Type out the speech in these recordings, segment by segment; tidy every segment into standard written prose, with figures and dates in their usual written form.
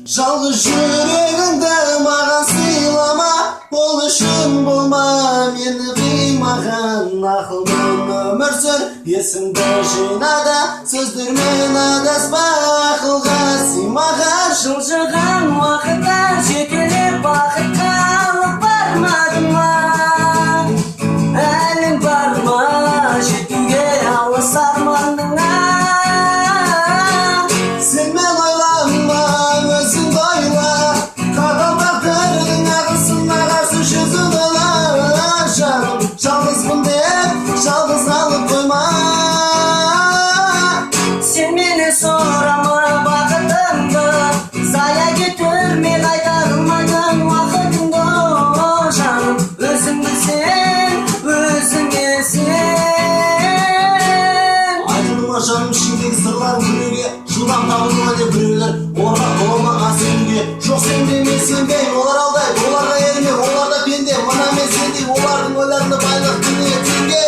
Жалғыз жүрегіңді маған сыйлама, ол үшін болма мені қимаған. Ақылмен өмір сүр, есіңді жинада, сөздермен адаспа, ақылға сыймаған. Жылжыған уақытта жетелеп бақытқа алып бармадың ма? Әлің бар ма жетуге алыс арманыңа? Сенмен ойланба, өзіңді ойла, қатал тағдырдың ағысына қарсы жүзіп ала. Жаным, жалғызбын деп жалғыз қалып қойма. Сен мені сұрама бақытыңды, зая кетірме қайтарылмайтын уақытыңды. Жаным, өзің білсең, өзіңе сен. Айтылды ма жаным ішіндегі сырларың біреуге, жылдам табылды ма деп біреулер оларға қолына сенуге. Жоқ сенбейме, сенбеймін, олар алдайды, оларға ерме, олар да пенде. Мына мен сендей олардың ойларында байлық дүние теңге.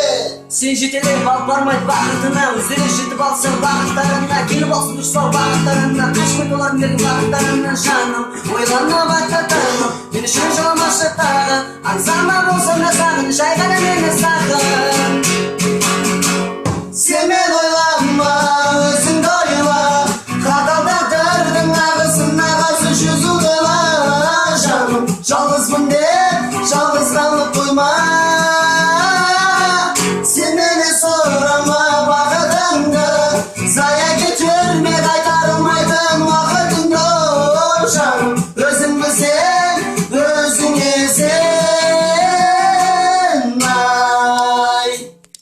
Сен жетелеп алып бармайды бақытына, өздері жетіп алсын бақыттарына, келіп алсын дұрыстау бақыттарына, қашмайды олардың берген бақыттарына. Жаным, ойлана бақытыңым, мен үшін жыламашы тағы, аңсама болсын да сағын, жай ғана мені сағын.